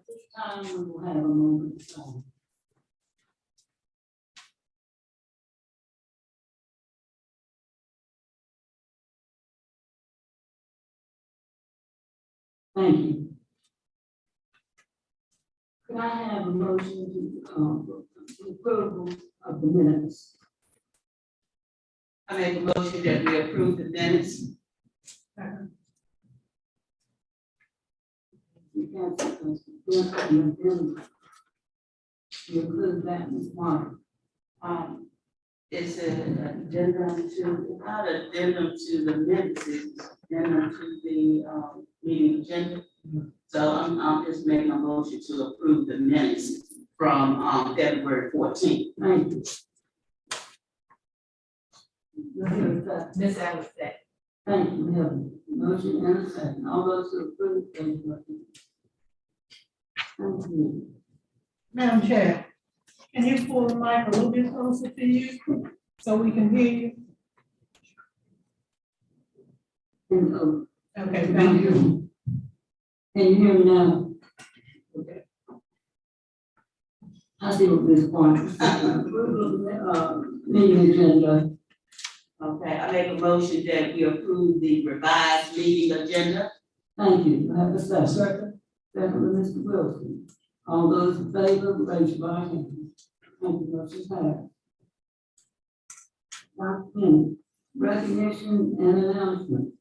this time we will have a moment of silence. Thank you. Could I have a motion to approval of the minutes? I make a motion that we approve the minutes. You can't, you include that, Ms. Martin. It's an addendum to, not addendum to the minutes, it's addendum to the, meeting agenda. So I'm just making a motion to approve the minutes from, February 14th. Thank you. Ms. Alice said. Thank you, Helen. Motion and a second. All those who approve, please vote. Thank you. Madam Chair, can you pull the mic a little bit closer to you so we can hear you? And, Okay, thank you. can you hear me now? Okay. I see what Ms. Martin said. Meeting agenda. Okay, I make a motion that we approve the revised meeting agenda. Thank you. I have a second. Second by Mr. Wilson. All those in favor, raise your right hand. Thank you, motion passed. Dr. Penny, recognition and announcement.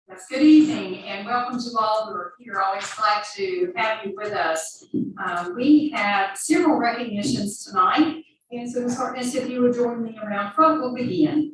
Yes, good evening and welcome to all who are here. Always glad to have you with us. We have several recognitions tonight. And so, Ms. Hartness, if you would join me around front, we'll begin.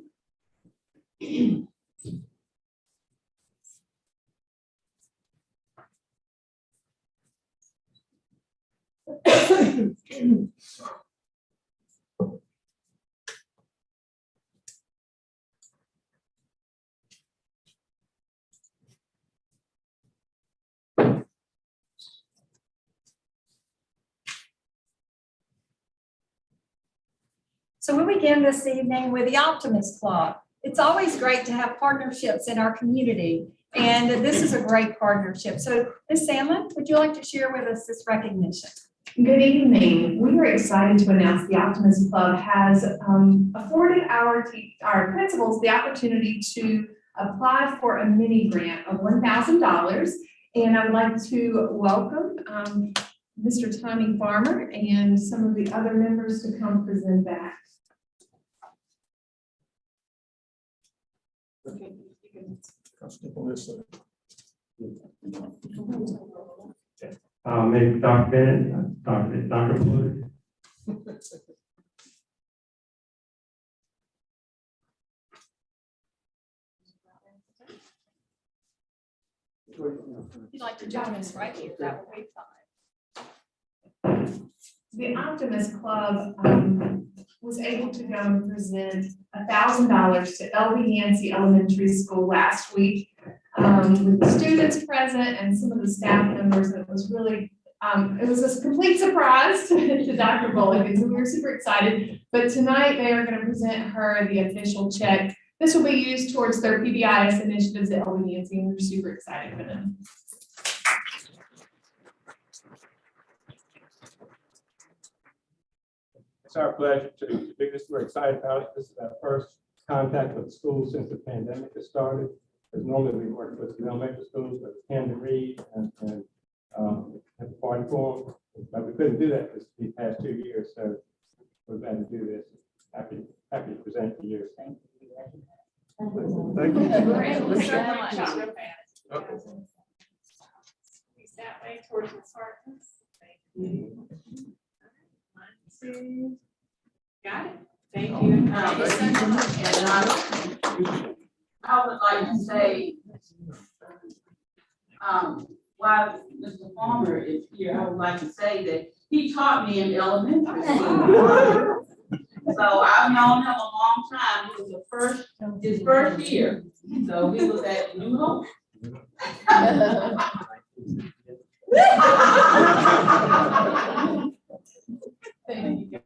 So we begin this evening with the Optimist Club. It's always great to have partnerships in our community, and this is a great partnership. So Ms. Sandlin, would you like to share with us this recognition? Good evening. We are excited to announce the Optimist Club has afforded our principals the opportunity to apply for a mini grant of $1,000. And I would like to welcome Mr. Tommy Farmer and some of the other members to come present that. Okay. Maybe Dr. Bennett, Dr. Wood. If you'd like to join us right here, that would be fine. The Optimist Club was able to go and present $1,000 to LB Yancey Elementary School last week with the students present and some of the staff members. It was really, it was a complete surprise to Dr. Bullock, and so we were super excited. But tonight they are going to present her the official check. This will be used towards their PBIS initiatives at LB Yancey, and we're super excited for them. It's our pleasure to do this. We're excited about it. This is our first contact with the school since the pandemic has started. Because normally we work with the elementary schools, but Camden Reed and have a party for them. But we couldn't do that these past 2 years, so we're glad to do this. Happy to present to you. Thank you. Thank you. We're able to start my shot real fast. Okay. Face that way towards Ms. Harkness. Thank you. 1, 2. Got it. Thank you. Thank you so much. And I would like to say, while Mr. Farmer is here, I would like to say that he taught me in elementary school. So I've known him a long time. It was his first year. So we was at New Hope. Thank you.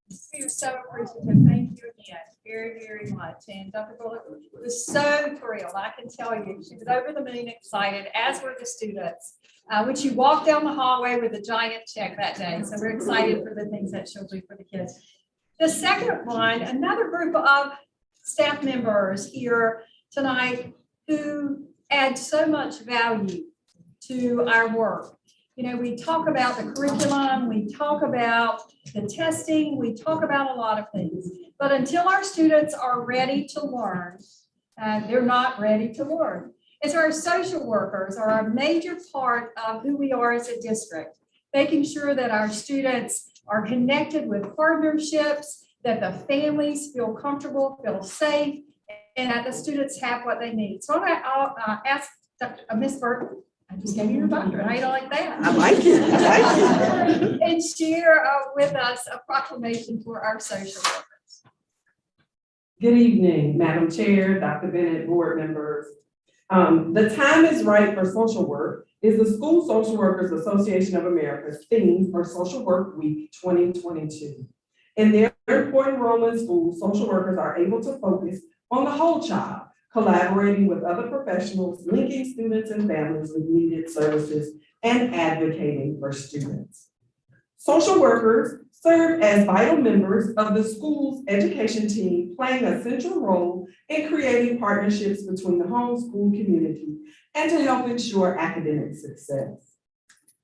We are so appreciative. Thank you again, very, very much. And Dr. Bullock was so thrilled. I can tell you, she was over the moon excited, as were the students. When she walked down the hallway with a giant check that day. So we're excited for the things that she'll do for the kids. The second one, another group of staff members here tonight who add so much value to our work. You know, we talk about the curriculum, we talk about the testing, we talk about a lot of things. But until our students are ready to learn, they're not ready to learn. And so our social workers are a major part of who we are as a district, making sure that our students are connected with partnerships, that the families feel comfortable, feel safe, and that the students have what they need. So I'll ask Ms. Burton. I just gave you your doctorate. How you don't like that? I like it. I like it. And share with us a proclamation for our social workers. Good evening, Madam Chair, Dr. Bennett, board members. The time is right for social work is the School Social Workers Association of America's theme for Social Work Week 2022. In their important role in school, social workers are able to focus on the whole child, collaborating with other professionals, linking students and families with needed services, and advocating for students. Social workers serve as vital members of the school's education team, playing a central role in creating partnerships between the homeschool community and to help ensure academic success.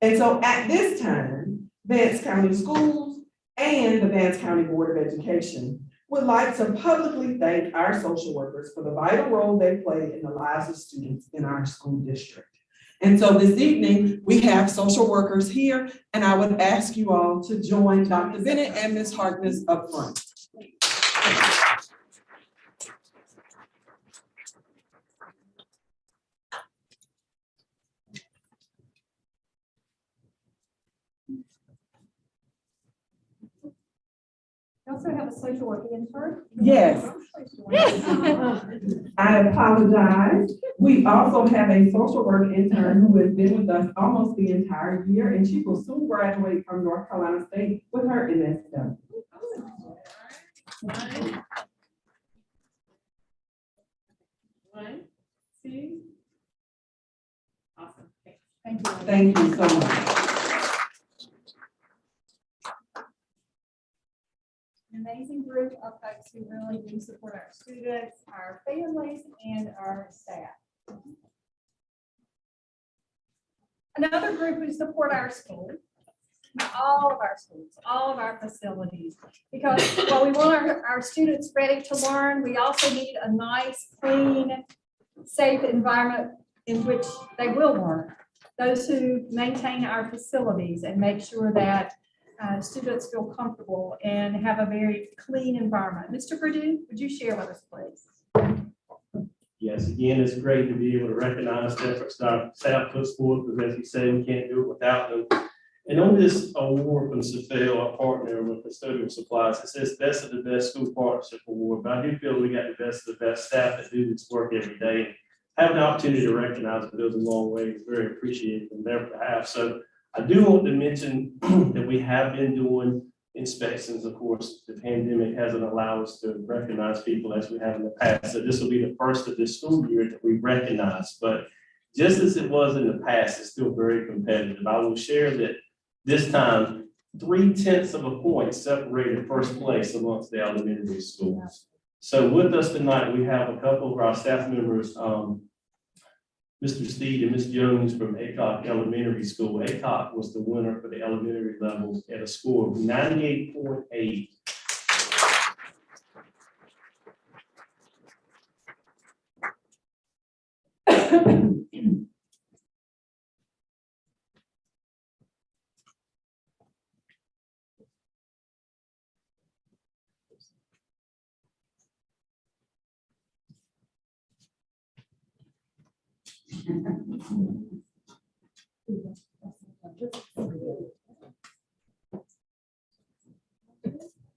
And so at this time, Vance County Schools and the Vance County Board of Education would like to publicly thank our social workers for the vital role they play in the lives of students in our school district. And so this evening, we have social workers here, and I would ask you all to join Dr. Bennett and Ms. Harkness up front. We also have a social work intern. Yes. I apologize. We also have a social work intern who has been with us almost the entire year, and she will soon graduate from North Carolina State with her MSW. One, two. Awesome. Thank you. Thank you so much. An amazing group of folks who really do support our students, our families, and our staff. Another group who support our school, all of our schools, all of our facilities, because while we want our students ready to learn, we also need a nice, clean, safe environment in which they will learn. Those who maintain our facilities and make sure that students feel comfortable and have a very clean environment. Mr. Purdue, would you share with us, please? Yes, again, it's great to be able to recognize the efforts that our staff puts forth, because as you say, we can't do it without them. And on this award from Cephale, our partner with Custodial Supplies, it says Best of the Best School Partnership Award, but I do feel we got the best of the best staff that do this work every day. Having the opportunity to recognize it goes a long way. It's very appreciated on their behalf. So I do want to mention that we have been doing inspections. Of course, the pandemic hasn't allowed us to recognize people as we have in the past. So this will be the first of this school year that we recognize. But just as it was in the past, it's still very competitive. I will share that this time, 0.3 of a point separated first place amongst the elementary schools. So with us tonight, we have a couple of our staff members, Mr. Steed and Ms. Jones from Aycock Elementary School. Aycock was the winner for the elementary levels at a score of 98.8.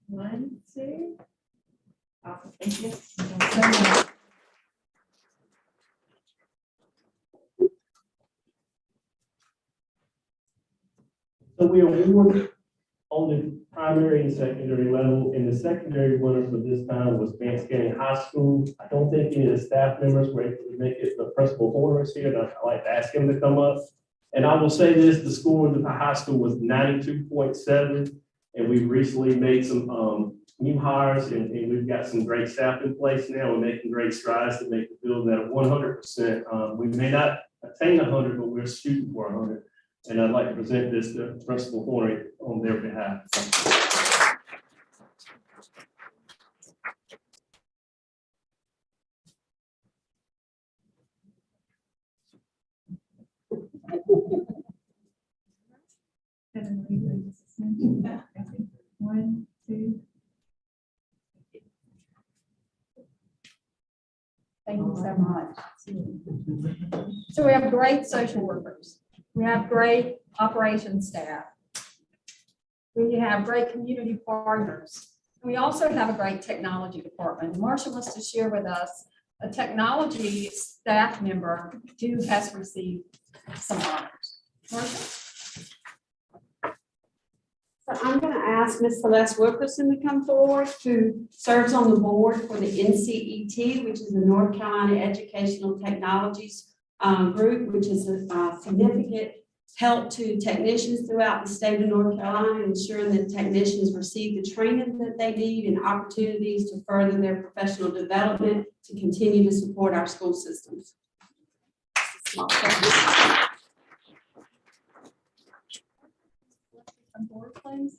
One, two. Awesome. Thank you. So we award on the primary and secondary level. And the secondary winner for this time was Vance County High School. I don't think any of the staff members were able to make it. The principal Horner is here, and I'd like to ask him to come up. And I will say this, the score of the high school was 92.7, and we've recently made some new hires, and we've got some great staff in place now. We're making great strides to make the building at 100%. We may not attain 100, but we're shooting for 100. And I'd like to present this to Principal Horner on their behalf. One, two. Thank you so much. So we have great social workers. We have great operations staff. We have great community partners. We also have a great technology department. Marsha wants to share with us a technology staff member who has received some honors. Marsha? So I'm going to ask Ms. Celeste Wilkerson to come forward, who serves on the board for the NCET, which is the North Carolina Educational Technologies Group, which is a significant help to technicians throughout the state of North Carolina, ensuring that technicians receive the training that they need and opportunities to further their professional development to continue to support our school systems. Board, please.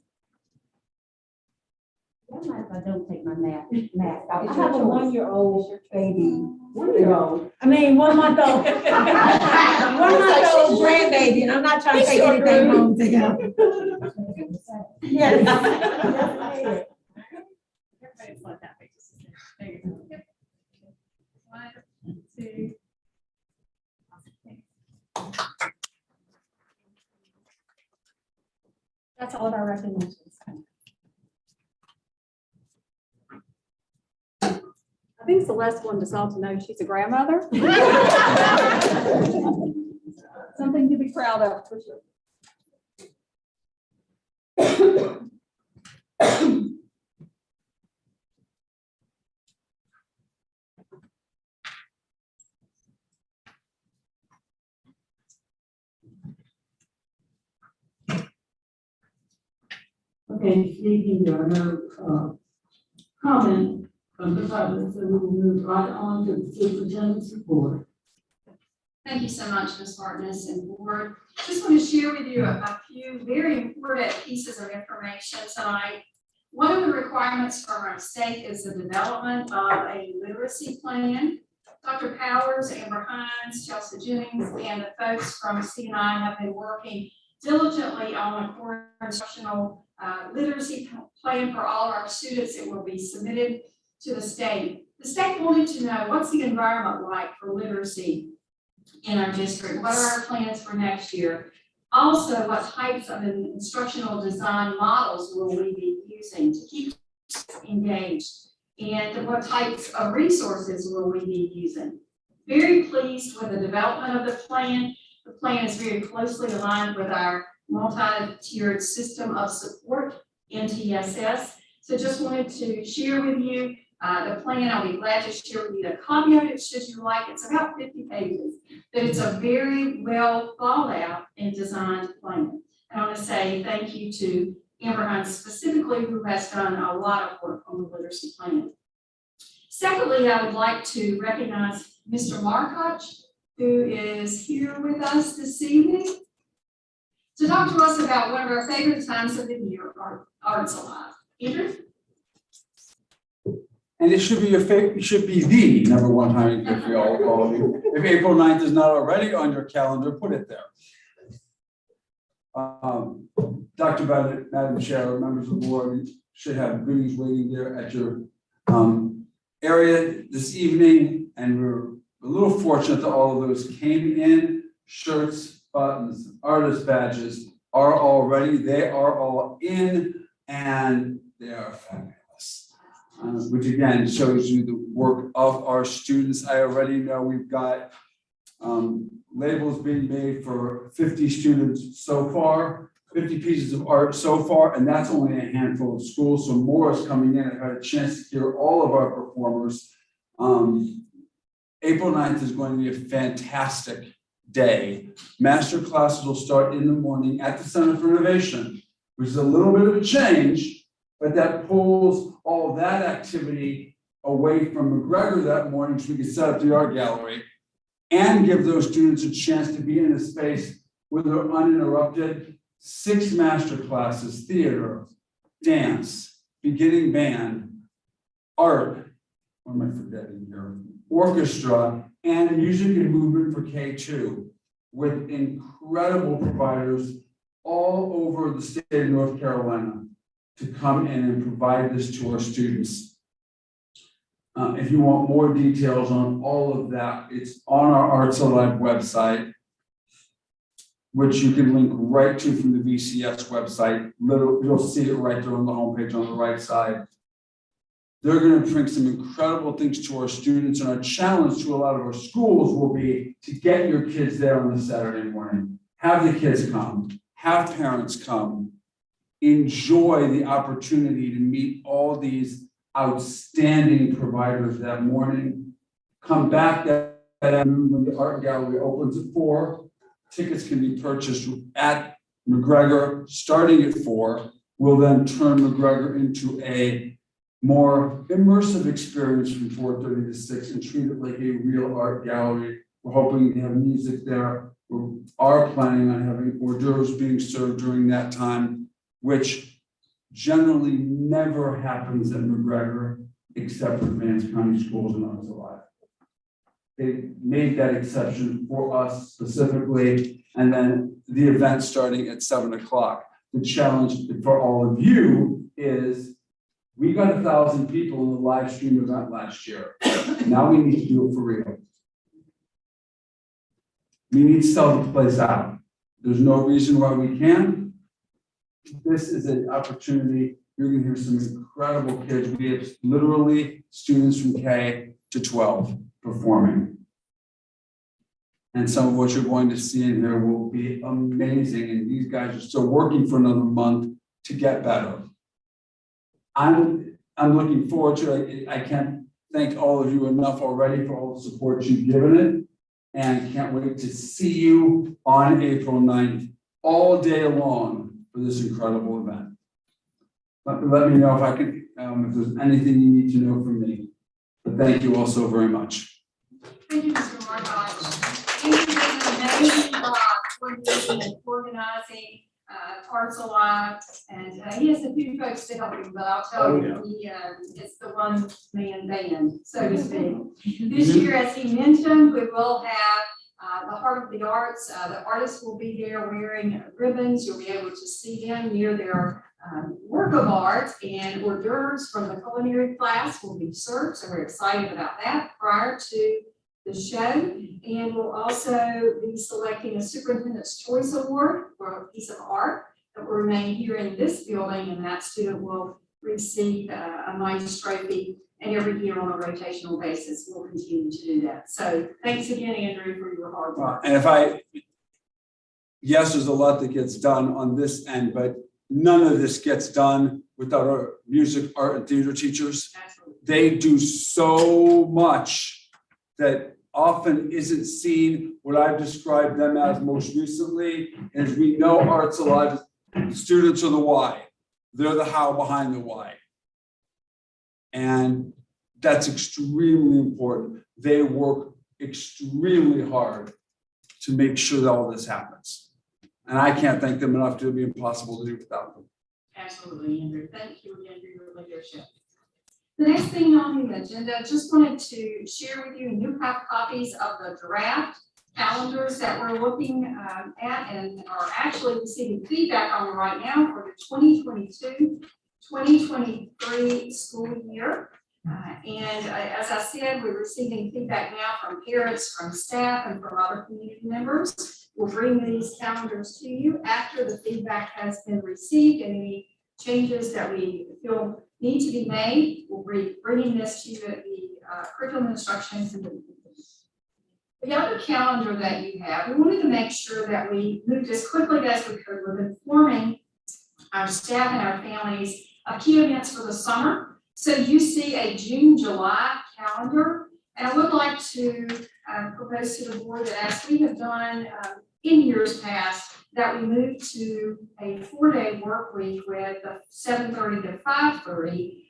I don't mind if I don't take my mask off. It's I have a your choice. 1-year-old baby. 1-year-old. I mean, 1-month-old. 1-month-old grandbaby, and I'm not trying to take anything home to him. Yes. Everybody's like that. There you go. Yep. 1, 2. That's all of our recognitions. I think Celeste wanted us all to know she's a grandmother. Something to be proud of, for sure. Okay, speaking, there are no comment from the public, so we will move right on to the superintendent's report. Thank you so much, Ms. Hartness and board. Just want to share with you a few very important pieces of information tonight. One of the requirements from our state is the development of a literacy plan. Dr. Powers, Amber Hines, Chelsea Jennings, and the folks from C&I have been working diligently on a core instructional literacy plan for all our students. It will be submitted to the state. The state wanted to know what's the environment like for literacy in our district. What are our plans for next year? Also, what types of instructional design models will we be using to keep engaged? And what types of resources will we be using? Very pleased with the development of the plan. The plan is very closely aligned with our multi-tiered system of support, NTSS. So just wanted to share with you the plan. I'll be glad to share with you a copy of it should you like. It's about 50 pages, but it's a very well thought out and designed plan. And I want to say thank you to Amber Hines specifically, who has done a lot of work on the literacy plan. Secondly, I would like to recognize Mr. Markoch, who is here with us this evening to talk to us about one of our favorite times of the year, Arts Alive. Andrew? And it should be your favorite, it should be the number one time if we all of you. If April 9th is not already on your calendar, put it there. Dr. Bennett, Madam Chair, members of the board, you should have goodies waiting there at your area this evening. And we're a little fortunate that all of those came in. Shirts, buttons, artist badges are all ready. They are all in and they are fabulous. Which again shows you the work of our students. I already know we've got labels being made for 50 students so far. 50 pieces of art so far, and that's only a handful of schools, so more is coming in. I've had a chance to hear all of our performers. April 9th is going to be a fantastic day. Master classes will start in the morning at the Center for Innovation, which is a little bit of a change, but that pulls all that activity away from McGregor that morning so we can set up the art gallery and give those students a chance to be in a space where they're uninterrupted. 6 master classes: theater, dance, beginning band, art, what am I forgetting here? Orchestra, and music and movement for K2, with incredible providers all over the state of North Carolina to come in and provide this to our students. If you want more details on all of that, it's on our Arts Alive website, which you can link right to from the VCS website. You'll see it right there on the homepage on the right side. They're going to bring some incredible things to our students, and our challenge to a lot of our schools will be to get your kids there on the Saturday morning. Have the kids come, have parents come, enjoy the opportunity to meet all these outstanding providers that morning. Come back that afternoon when the art gallery opens at 4. Tickets can be purchased at McGregor starting at 4. We'll then turn McGregor into a more immersive experience from 4:30 to 6 and treat it like a real art gallery. We're hoping to have music there. We are planning on having hors d'oeuvres being served during that time, which generally never happens at McGregor except for Vance County Schools and Arts Alive. They made that exception for us specifically, and then the event starting at 7 o'clock. The challenge for all of you is we got 1,000 people in the live stream event last year. Now we need to do it for real. We need to sell the place out. There's no reason why we can't. This is an opportunity. You're going to hear some incredible kids. We have literally students from K to 12 performing. And some of what you're going to see in here will be amazing. And these guys are still working for another month to get better. I'm looking forward to it. I can't thank all of you enough already for all the support you've given it. And can't wait to see you on April 9th, all day long for this incredible event. Let me know if I can, if there's anything you need to know from me. But thank you all so very much. Thank you, Mr. Markoch. Thank you for the amazing job coordinating and organizing Arts Alive, and he has a few folks to help him, but I'll tell you, he is the one-man band, so to speak. This year, as he mentioned, we will have the Heart of the Arts. The artists will be there wearing ribbons. You'll be able to see them near their work of art, and hors d'oeuvres from the culinary class will be served, so we're excited about that prior to the show. And we'll also be selecting a Superintendent's Choice Award for a piece of art that will remain here in this building, and that student will receive a nice trophy. And every year on a rotational basis, we'll continue to do that. So thanks again, Andrew, for your hard work. And yes, there's a lot that gets done on this end, but none of this gets done without our music, art, and theater teachers. Absolutely. They do so much that often isn't seen. What I've described them as most recently is we know Arts Alive, students are the why. They're the how behind the why. And that's extremely important. They work extremely hard to make sure that all this happens. And I can't thank them enough. It would be impossible to do without them. Absolutely, Andrew. Thank you again for your leadership. The next thing on the agenda, just wanted to share with you, you have copies of the draft calendars that we're looking at and are actually receiving feedback on right now for the 2022-2023 school year. And as I said, we're receiving feedback now from parents, from staff, and from other community members. We'll bring these calendars to you after the feedback has been received, and any changes that we feel need to be made. We'll be bringing this to you at the curriculum instructions and The other calendar that you have, we wanted to make sure that we moved as quickly as we could with informing our staff and our families of key events for the summer. So you see a June, July calendar, and I would like to propose to the board that as we have done in years past, that we move to a 4-day work week with 7:30 to 5:30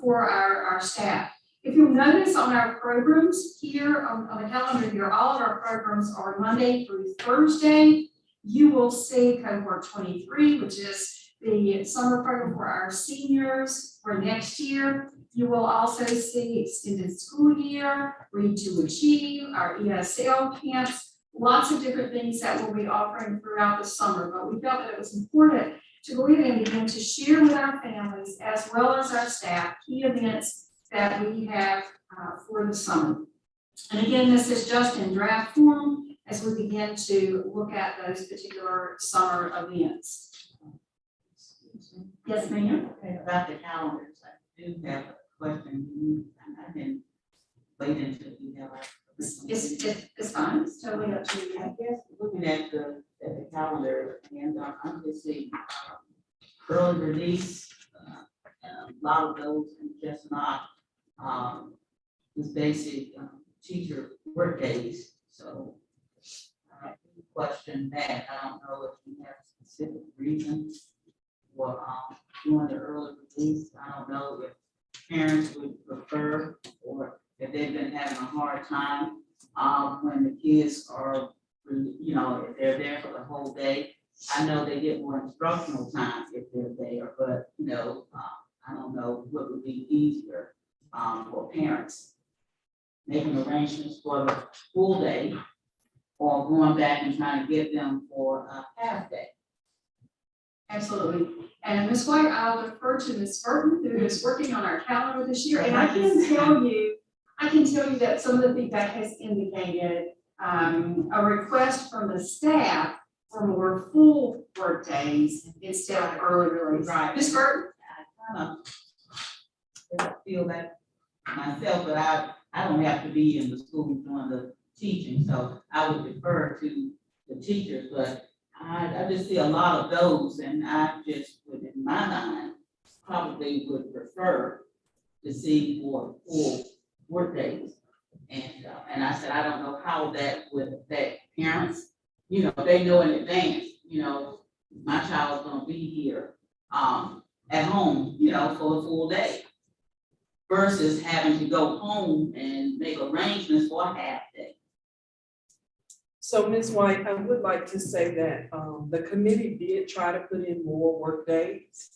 for our staff. If you'll notice on our programs here on the calendar here, all of our programs are Monday through Thursday. You will see cohort 23, which is the summer program for our seniors for next year. You will also see extended school year, Read to Achieve, our ESL camps, lots of different things that we'll be offering throughout the summer. But we felt that it was important to go ahead and begin to share with our families as well as our staff key events that we have for the summer. And again, this is just in draft form as we begin to look at those particular summer events. Yes, ma'am. Okay, about the calendars, I do have a question. I can wait until you have It's fine, it's totally up to you. I guess looking at the calendar, and I'm just seeing early release, a lot of those, and just not this basic teacher work days. So I question that. I don't know if you have specific reasons for doing the early release. I don't know if parents would prefer, or if they've been having a hard time when the kids are, you know, if they're there for the whole day. I know they get more instructional time if they're there, but you know, I don't know what would be easier for parents, making arrangements for the full day or going back and trying to get them for a half day. Absolutely. And Ms. White, I'll defer to Ms. Burton, who is working on our calendar this year. And I can tell you that some of the feedback has indicated a request from the staff for more full work days instead of early release. Right. Ms. Burton? I kind of feel that myself, but I don't have to be in the school doing the teaching, so I would defer to the teachers, but I just see a lot of those, and I just would, in my mind, probably would prefer to see more full work days. And I said, I don't know how that would affect parents. You know, they know in advance, you know, my child's gonna be here at home, you know, for a full day, versus having to go home and make arrangements for a half day. So Ms. White, I would like to say that the committee did try to put in more work days,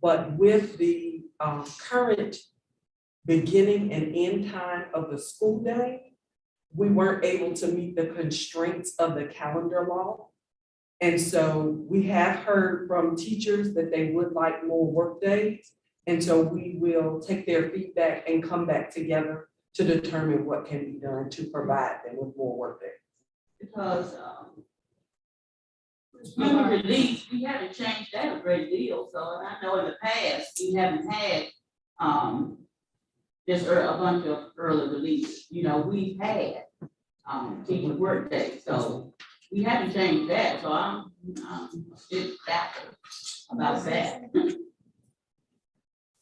but with the current beginning and end time of the school day, we weren't able to meet the constraints of the calendar law. And so we have heard from teachers that they would like more work days. And so we will take their feedback and come back together to determine what can be done to provide them with more work days. Because when we release, we haven't changed that a great deal. So, and I know in the past, we haven't had just a bunch of early release. You know, we've had teacher work days, so we haven't changed that. So I'm just baffled about that.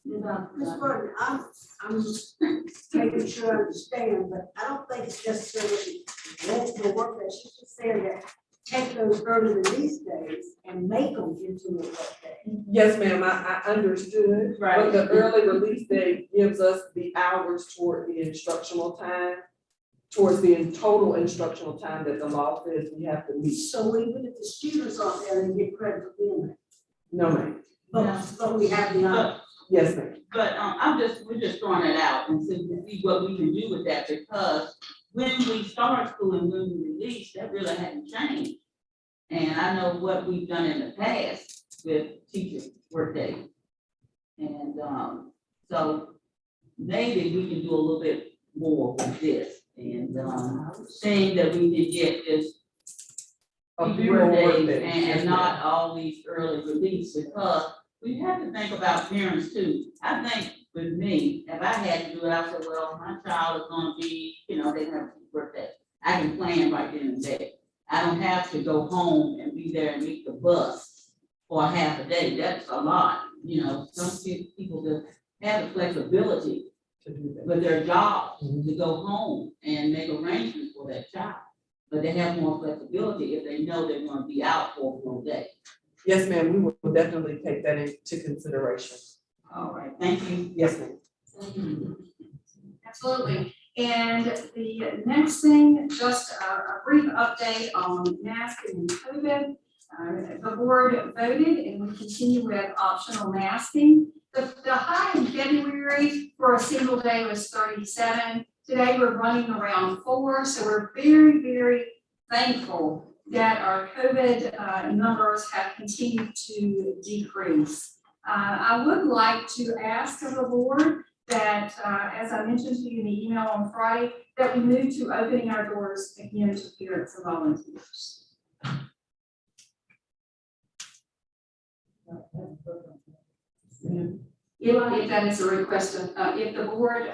Ms. Burton, I'm just making sure I understand, but I don't think it's necessarily multiple work days. She's just saying that take those early release days and make them into a work day. Yes, ma'am, I understood. Right. But the early release day gives us the hours toward the instructional time, towards the total instructional time that the law says we have to meet. So even if the students aren't there, they get credit for doing that. No, ma'am. But we have the option. Yes, ma'am. But we're just throwing it out and see what we can do with that, because when we start school and when we release, that really hasn't changed. And I know what we've done in the past with teacher work days. And so maybe we can do a little bit more with this, and saying that we can get this teacher work days and not all these early release, because we have to think about parents too. I think with me, if I had to do it, I said, well, my child is gonna be, you know, they have a birthday. I can plan right then and there. I don't have to go home and be there and meet the bus for half a day. That's a lot, you know, some people that have the flexibility with their job to go home and make arrangements for that child. But they have more flexibility if they know they're gonna be out for a full day. Yes, ma'am, we will definitely take that into consideration. All right, thank you. Yes, ma'am. Absolutely. And the next thing, just a brief update on masking and COVID. The board voted and we continue with optional masking. The high in February for a single day was 37. Today we're running around 4, so we're very, very thankful that our COVID numbers have continued to decrease. I would like to ask of the board that, as I mentioned to you in the email on Friday, that we move to opening our doors again to parents and volunteers. If that is a request, if the board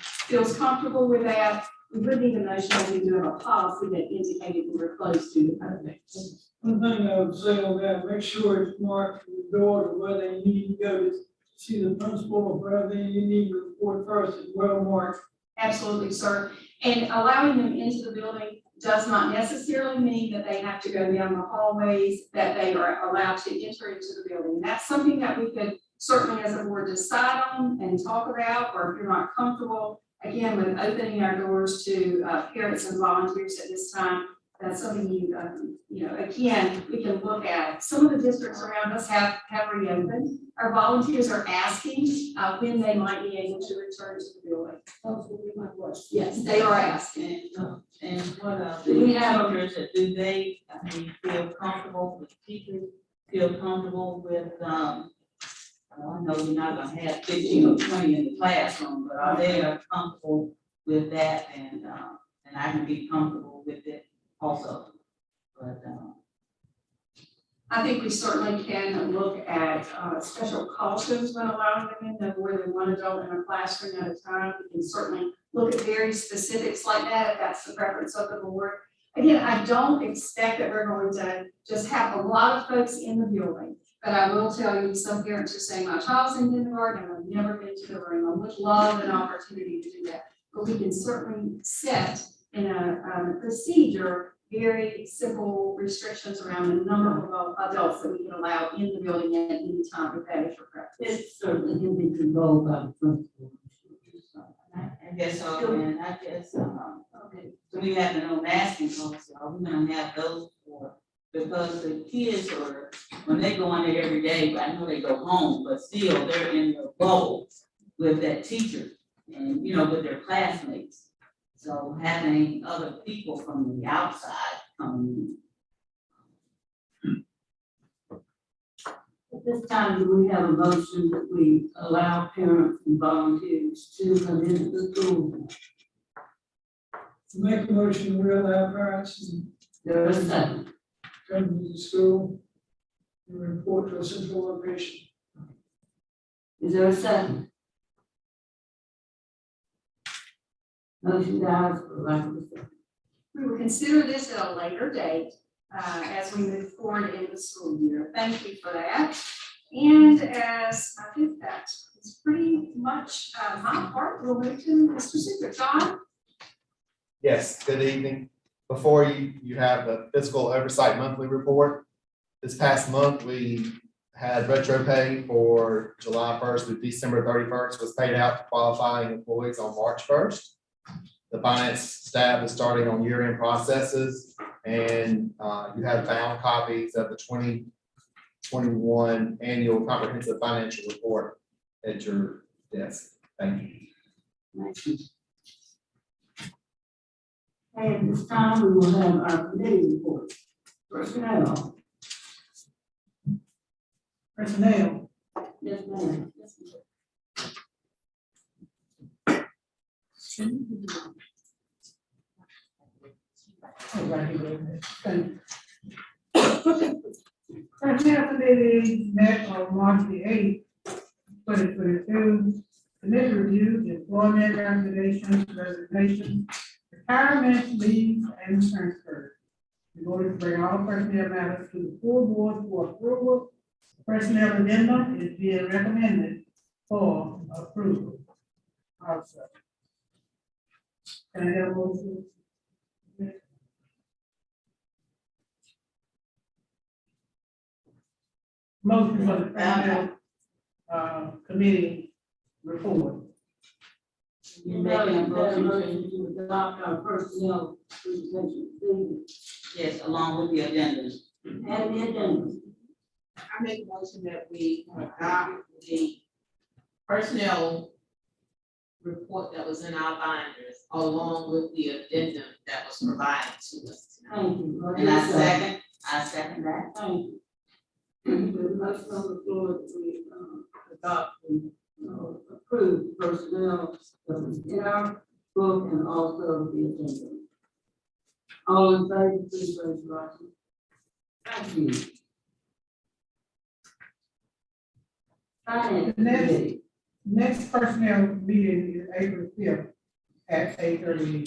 feels comfortable with that, we would need a motion that we do have a policy that indicated we were closed to the public. One thing I would say on that, make sure it's marked in the door to where they need to go to see the principal or wherever you need to report first is well marked. Absolutely, sir. And allowing them into the building does not necessarily mean that they have to go down the hallways, that they are allowed to enter into the building. That's something that we could certainly as a board decide on and talk about, or if you're not comfortable, again, with opening our doors to parents and volunteers at this time, that's something you know, again, we can look at. Some of the districts around us have reopened. Our volunteers are asking when they might be able to return to the building. Those will be my questions. Yes, they are asking. And what the teachers, do they, feel comfortable, with teachers feel comfortable with, I know we're not gonna have 15 or 20 in the classroom, but are they comfortable with that? And I can be comfortable with it also. But I think we certainly can look at special cautions when allowing them in, no more than one adult in a classroom at a time. We can certainly look at very specifics like that, if that's the preference of the board. Again, I don't expect that we're going to just have a lot of folks in the building, but I will tell you, some parents are saying, my child's in kindergarten and I've never been to the room. I would love an opportunity to do that, but we can certainly set in a procedure very simple restrictions around the number of adults that we can allow in the building at any time, if that is your preference. it's certainly can be controlled by the principal. I guess so, and I guess, okay, so we have no masking policy, are we gonna have those for, because the kids are, when they go in there every day, but I know they go home, but still, they're in the bubble with that teacher and, you know, with their classmates. So having other people from the outside coming in. At this time, do we have a motion that we allow parents and volunteers to come into the school? Make a motion, we allow parents and There is a second. come to the school and report to a central location. Is there a second? Motion dies for lack of a second. We will consider this at a later date as we move forward in the school year. Thank you for that. And as I think that is pretty much my part, we'll move to Mr. Super. John? Yes, good evening. Before you, you have the fiscal oversight monthly report. This past month, we had retro pay for July 1st through December 31st was paid out to qualifying employees on March 1st. The finance staff is starting on year-end processes, and you have bound copies of the 2021 annual comprehensive financial report at your desk. Thank you. And at this time, we will have our committee report. Personnel. Personnel. Yes, ma'am. Personnel committee met on March the 8th, 2022. Committee reviewed employment resignations, retirement, leave, and transfer. In order to bring all personnel matters to the full board for approval, personnel addendum is being recommended for approval. Also. Can I have a motion? Motion for the personnel, committee report. You making a motion to adopt our personnel presentation, Yes, along with the addendum. and the agenda. I make a motion that we adopt the personnel report that was in our binders, along with the addendum that was provided to us tonight. Thank you. And I second that. Thank you. There's a motion on the floor to adopt the approved personnel that was in our book and also the agenda. All in favor, please raise your right hand. Thank you. Finance Committee. Next personnel meeting is April 5th at 8:30.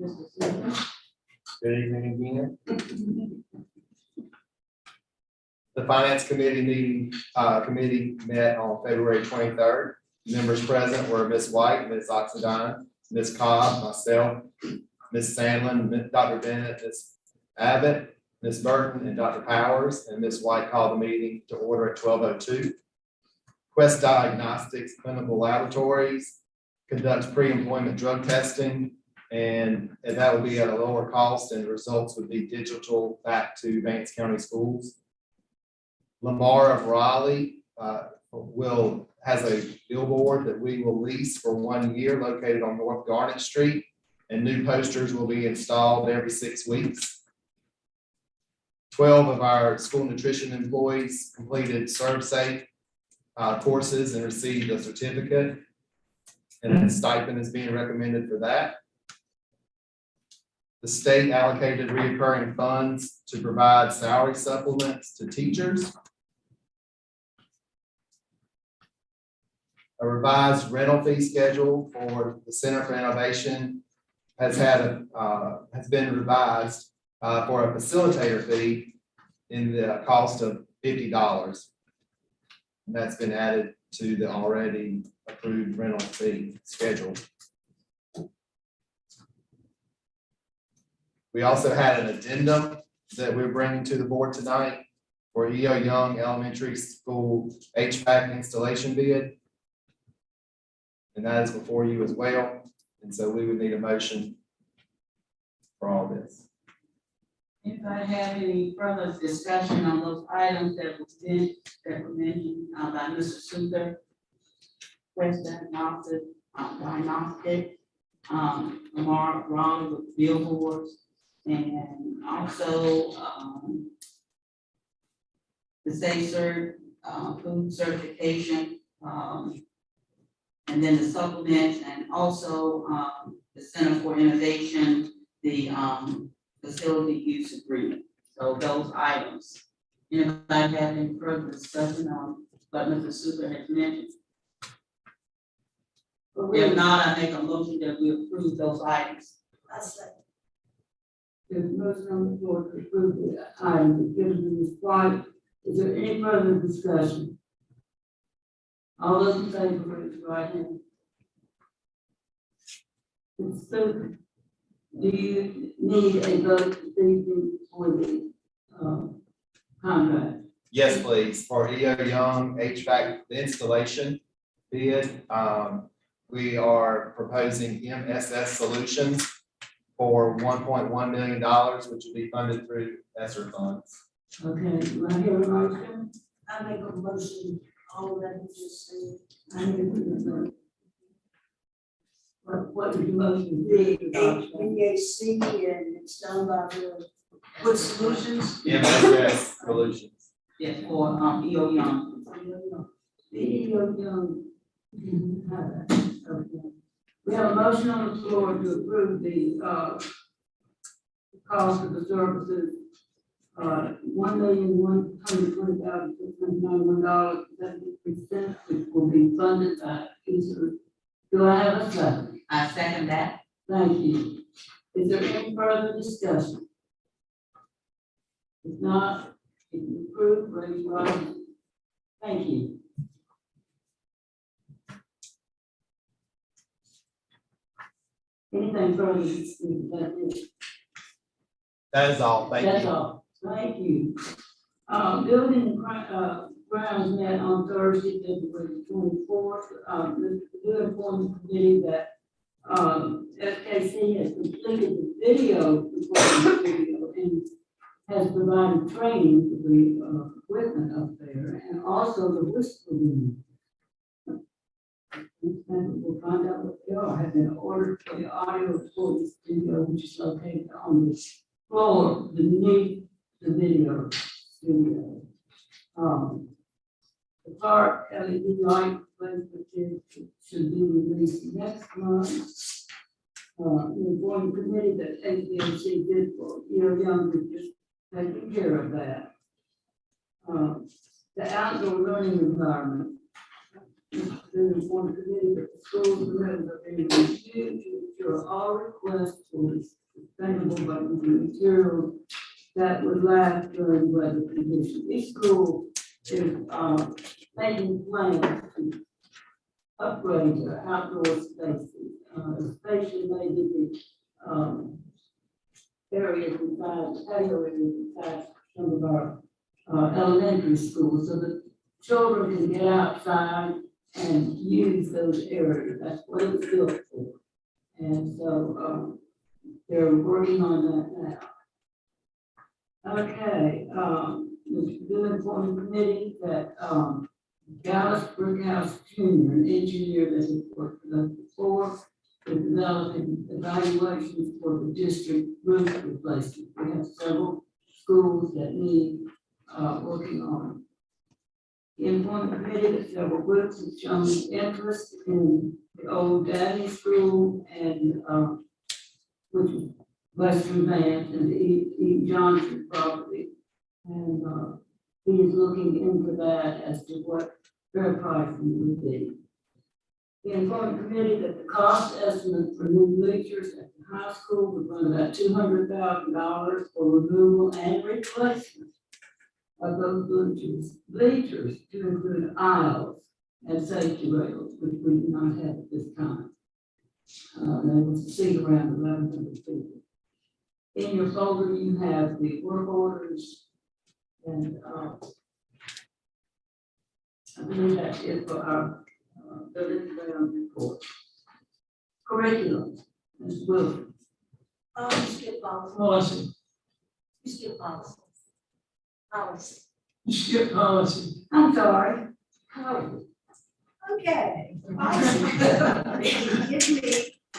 Mr. Smith. Good evening again. The Finance Committee committee met on February 23rd. Members present were Ms. White, Ms. Oxendine, Ms. Cobb, myself, Ms. Sandlin, Dr. Bennett, Ms. Abbott, Ms. Burton, and Dr. Powers, and Ms. White called the meeting to order at 12:02. Quest Diagnostics Clinical Laboratories conducts pre-employment drug testing, and that will be at a lower cost, and the results would be digital back to Vance County Schools. Lamar of Raleigh has a billboard that we will lease for 1 year located on North Garnet Street, and new posters will be installed every 6 weeks. 12 of our school nutrition employees completed ServSafe courses and received a certificate, and a stipend is being recommended for that. The state allocated recurring funds to provide salary supplements to teachers. A revised rental fee schedule for the Center for Innovation has been revised for a facilitator fee in the cost of $50. And that's been added to the already approved rental fee schedule. We also had an addendum that we're bringing to the board tonight for E.O. Young Elementary School HVAC installation bid. And that is before you as well. And so we would need a motion for all this. If I have any further discussion on those items that were mentioned by Mr. Suter, Quest Diagnostic, Lamar Raleigh with billboards, and also the SACER food certification, and then the supplements, and also the Center for Innovation, the facility use agreement. So those items. Anybody have any further discussion on what Mr. Suter has mentioned? If not, I make a motion that we approve those items. I say, There's a motion on the floor to approve the item given to Ms. White. Is there any further discussion? All those in favor, raise your right hand. Ms. Suter, do you need a vote this evening for the contract? Yes, please, for E.O. Young HVAC installation bid, we are proposing MSS Solutions for $1.1 million, which will be funded through ESSER funds. Okay, do I hear a motion? I make a motion, all that you just said. I need to vote. What is the motion? The VAC, and it's done by the, what solutions? MSS Solutions. Yes, for E.O. Young. The E.O. Young. Okay. We have a motion on the floor to approve the cost of the services $1,120,691, 73 cents, which will be funded by user. Do I have a second? I second that. Thank you. Is there any further discussion? If not, if you approve, raise your right hand. Thank you. Anything further? That is all, thank That's you. all. Thank you. Building and grounds met on Thursday, February 24th. Mr. Good informed the committee that FKC has completed the video and has provided training for the equipment up there and also the whisper room. We'll find out what they are. Have been ordered for the audio recording studio, which is located on the floor beneath the video studio. The park LED light replacement should be released next month. The board committee that HBMC did for year younger, just taking care of that. The outdoor learning environment. The board committee that the schools members are being reviewed to ensure all requests for sustainable materials that would last during weather conditions. Each school is making plans to upgrade their outdoor spaces, especially maybe the areas inside, patio areas inside some of our elementary schools, so that children can get outside and use those areas. That's what it was built for. And so they're working on that now. Okay, Mr. Good informed the committee that Dallas Brickhouse Jr., an engineer that has worked with us before, is developing evaluations for the district roof replacement. We have several schools that need working on. The informed committee that several groups have shown interest in the old Daddy School and which is Western Vance and the E. Johnson property. And he is looking into that as to what their pricing would be. The informed committee that the cost estimate for new bleachers at the high school would run about $200,000 for removal and replacement of those bleachers to include aisles and safety rails, which we do not have at this time. They will seat around 1,100 people. In your folder, you have the work orders, and I believe that's it for our building ground report. Curriculum, Ms. Wilson. Skip policy. Policy, You skip policy. Policy. skip policy. I'm sorry. Policy. Okay. Policy. Give me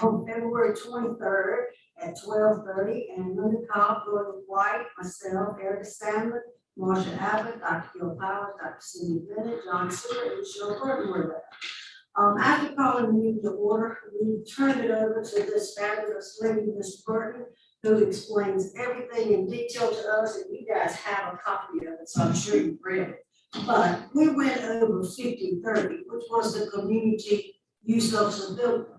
on February 23rd at 12:30, and Linda Cobb, Lloyd White, myself, Erica Sandler, Marsha Abbott, Dr. Gil Powers, Dr. Cindy Bennett, John Stewart, and Cheryl Burton were there. After calling the meeting to order, we turned it over to this fabulous lady, Ms. Burton, who explains everything in detail to us, and you guys have a copy of it, so I'm sure you've read it. But we went over 50/30, which was the community use of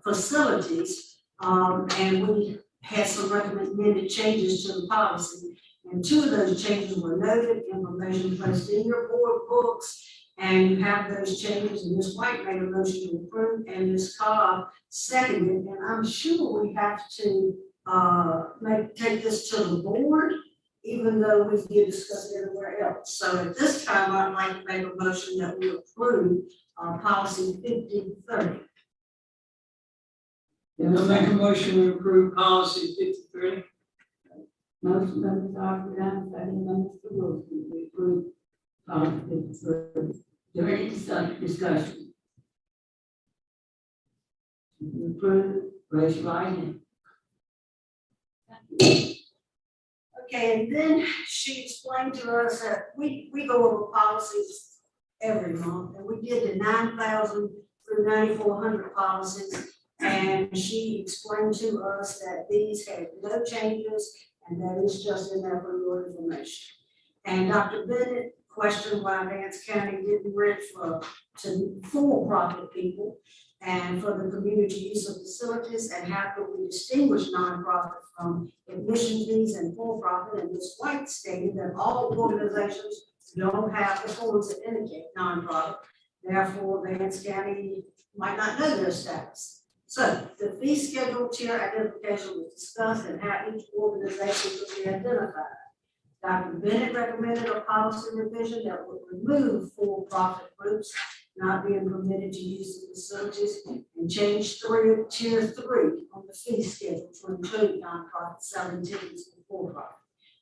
facilities, and we had some recommended changes to the policy. And two of those changes were noted, information placed in your board books, and you have those changes, and Ms. White made a motion to approve, and Ms. Cobb seconded, and I'm sure we have to take this to the board, even though we did discuss it everywhere else. So at this time, I'd like to make a motion that we approve policy 50/30. I'll make a motion to approve policy 53. Motion by Ms. Brown, second by Mr. Wilson, we approve policy 53. Is there any discussion? If you approve, raise your right hand. Okay, and then she explained to us that we go over policies every month, and we did the 9,000 through 9,400 policies. And she explained to us that these had no changes, and that is just in there for your information. And Dr. Bennett questioned why Vance County didn't rent to for-profit people and for the community use of facilities, and how could we distinguish nonprofit from admission fees and for-profit? And Ms. White stated that all organizations don't have the forms that indicate nonprofit. Therefore, Vance County might not know their status. So the fee schedule tier identification was discussed and how each organization would be identified. Dr. Bennett recommended a policy revision that would remove for-profit groups not being permitted to use the facilities and change tier 3 on the fee schedule to include nonprofit 17s and for-profit.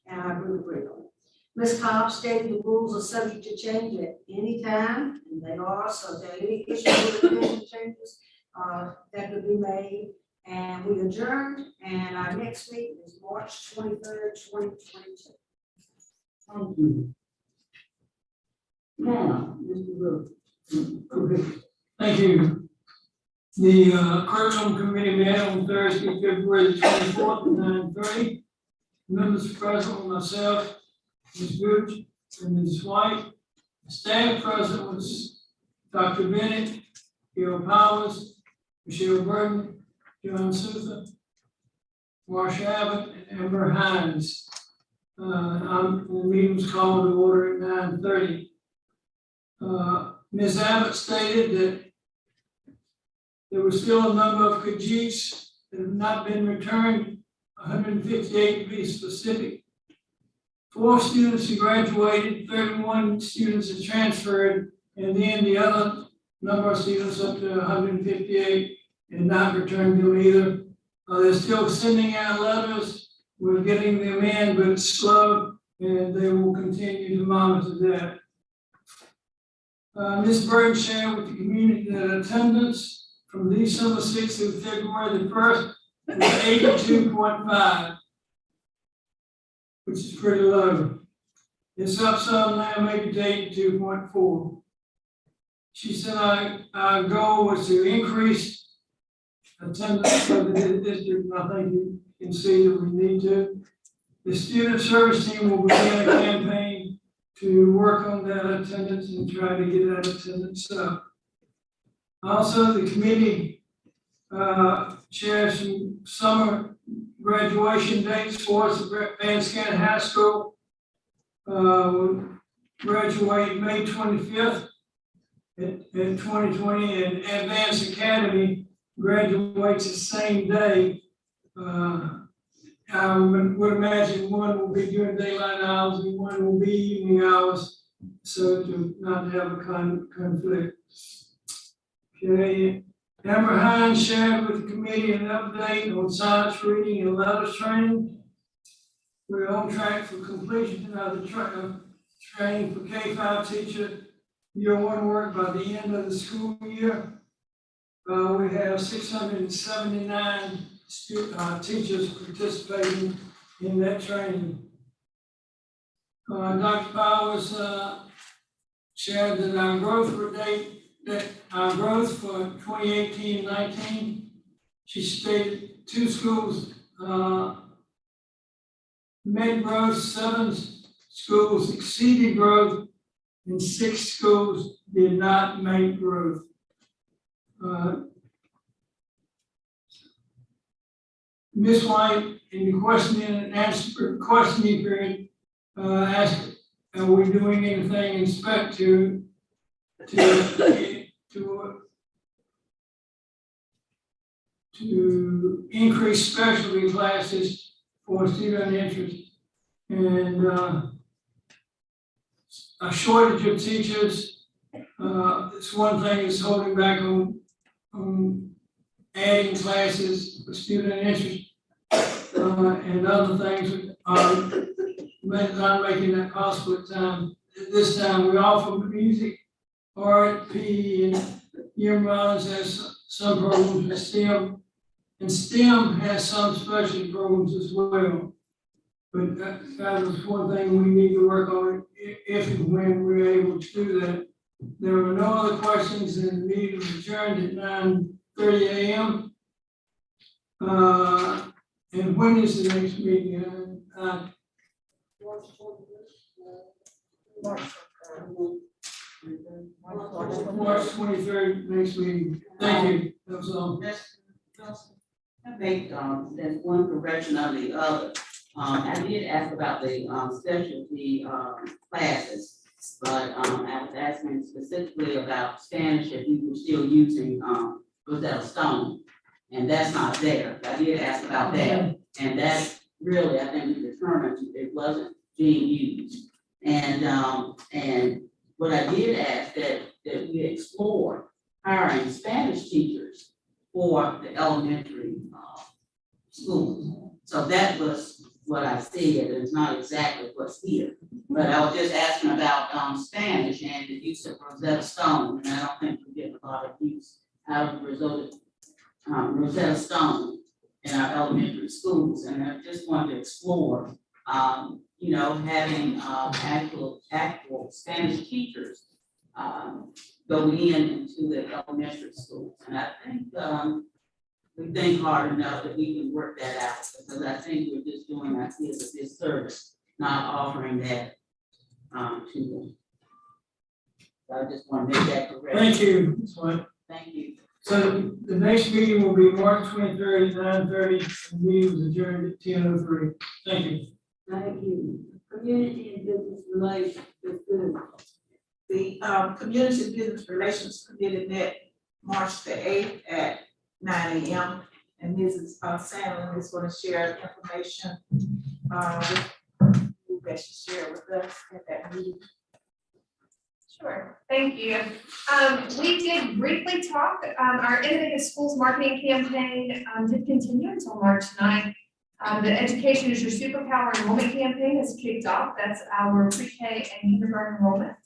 And I would agree on it. Ms. Cobb stated the rules are subject to change at any time, and they are, so if there are any issues with revision changes, that could be made. And we adjourned, and our next meeting is March 23rd, 2022. Thank you. Now, Mr. Brooks. Okay. Thank you. The curriculum committee met on Thursday, February 24th at 9:30. Members present were myself, Ms. Gooch, and Ms. White. The staff present was Dr. Bennett, Gil Powers, Michelle Burton, John Souza, Marsha Abbott, and Amber Hines. The meeting was called to order at 9:30. Ms. Abbott stated that there were still a number of Khajiits that have not been returned, 158 to be specific. 4 students who graduated, 31 students have transferred, and then the other number of students up to 158 and not returned them either. They're still sending out letters. We're getting them in, but it's slow, and they will continue to monitor that. Ms. Burton shared with the community that attendance from December 6th to February the 1st was 82.5, which is pretty low. It's up some now, maybe to 82.4. She said our goal was to increase attendance for the district, and I think you can see that we need to. The student service team will begin a campaign to work on that attendance and try to get that attendance up. Also, the committee shared some summer graduation dates for us at Vance County High School. Graduate May 25th in 2020, and Advanced Academy graduates the same day. I would imagine one will be during daylight hours and one will be evening hours, so to not have a conflict. Okay, Amber Hines shared with the committee an update on science reading and letters training. We're on track for completion of the training for K-5 teacher year 1 work by the end of the school year. We have 679 teachers participating in that training. Dr. Powers shared that our growth for 2018-19, she stated 2 schools met growth, 7 schools exceeded growth, and 6 schools did not make growth. Ms. White, in the questioning and answer questioning period, asked, are we doing anything in respect to increase specialty classes for student interest? And a shortage of teachers, it's one thing that's holding back on adding classes for student interest, and other things are not making that possible at this time. We offer music, art, PE, and year-rounds has some programs in STEM, and STEM has some specialty programs as well. But that was one thing we need to work on if and when we're able to do that. There were no other questions, and the meeting was adjourned at 9:30 a.m. And when is the next meeting? March 23rd, next meeting. Thank you. That's all. I make, there's one correction on the other. I did ask about the, specialty, classes, but, I was asking specifically about Spanish, if we were still using, Rosetta Stone. And that's not there. I did ask about that, and that really, I think we determined it wasn't being used. And what I did ask that we explore hiring Spanish teachers for the elementary, schools. So that was what I said, it's not exactly what's here. But I was just asking about, Spanish and the use of Rosetta Stone, and I don't think we get a lot of use out of Rosetta Stone in our elementary schools, and I just wanted to explore, having, actual Spanish teachers, going into the elementary schools, and I think, we think hard enough that we can work that out, because I think we're just doing our kids a disservice, not offering that, to them. So I just want to make that correct. Thank you. Ms. White. Thank you. So the next meeting will be March 23rd at 9:30, and the meeting is adjourned at 10:03. Thank you. Thank you. Community and business relations, is good. The Community Business Relations Committee met March the 8th at 9 a.m. And Mrs. Sandlin is going to share information that she shared with us at that meeting. Sure, thank you. We did briefly talk, our Innovative Schools Marketing Campaign did continue until March 9th. The Education is Your Superpower enrollment campaign has kicked off. That's our pre-K and kindergarten enrollment.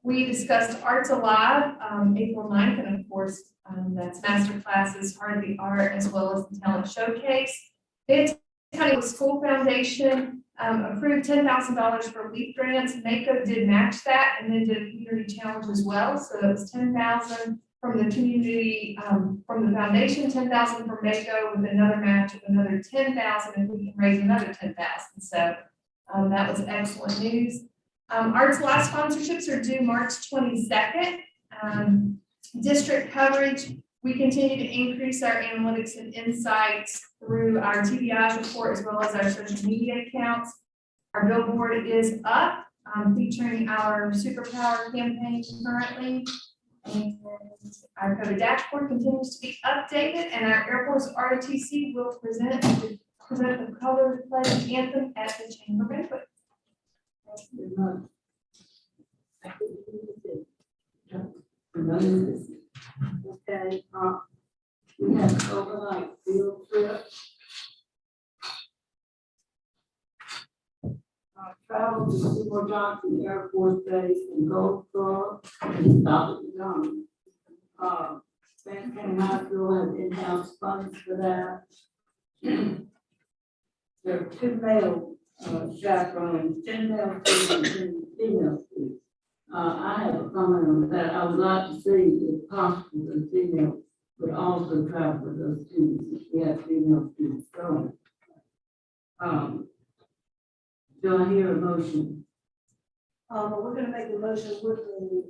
We discussed Arts Alive, April 9th, and of course, that's master classes, Heart of the Art, as well as the Talent Showcase. The County School Foundation approved $10,000 for LEAP grants. NACO did match that and then did a community challenge as well. So it was $10,000 from the community, from the foundation, $10,000 from NACO with another match of another $10,000, and we can raise another $10,000. So that was excellent news. Arts Live sponsorships are due March 22nd. District coverage, we continue to increase our analytics and insights through our TBI report as well as our social media accounts. Our billboard is up, featuring our Superpower campaign currently. And our COVID dashboard continues to be updated, and our Air Force ROTC will present the color pledge anthem at the chamber banquet. Okay, we have an overnight field trip. Travel to Seymour Johnson Air Force Base in Goldsboro and South Carolina. Fan County High School has in-house funds for that. There are 2 male chaperones, 10 male students and 10 female students. I have a comment on that. I would like to see if possible the female would also travel with those students if we have female students going. Do I hear a motion? We're gonna make the motion with the,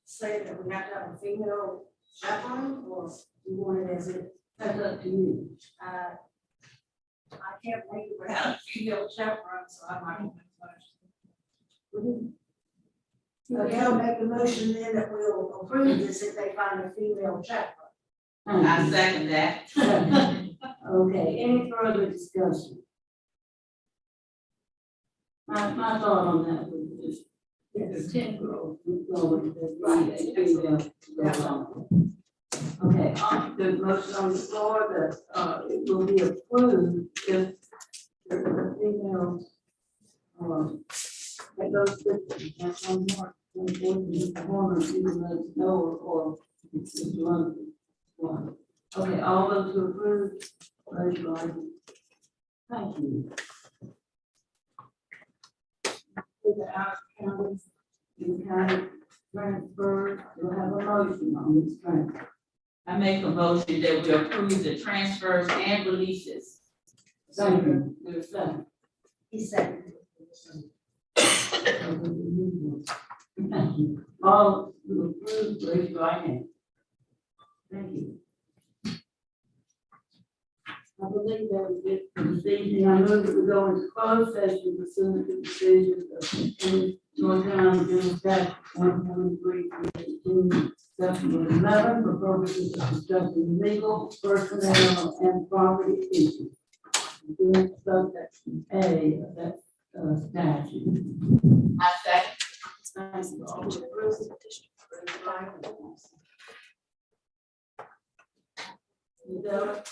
say that we have to have a female chaperone, or you want it as it, That's up to you. I can't make it without a female chaperone, so I might make the motion. Okay, I'll make the motion then that we'll approve this if they find a female chaperone. I second that. Okay, any further discussion? My thought on that was just, it's 10 girls, we go with this, right, okay, the motion on the floor that, it will be approved if the female, that goes with, that's on March 24th, the former, even let us know, or it's London. Okay, all those who approve, raise your hand. Thank you. The out counties, you kind of transfer, you'll have a motion on this transfer. I make a motion that we approve the transfers and releases. Thank you. There's a second. He seconded. Okay, All who approve, raise your right hand. Thank you. I believe that we get this evening, I move that we go into closed session pursuant to decisions of North Carolina General Statute 143, section 11, for purposes of discussing legal, personnel, and property issues. Doing subsection A of that statute. I second. Ms. Ella?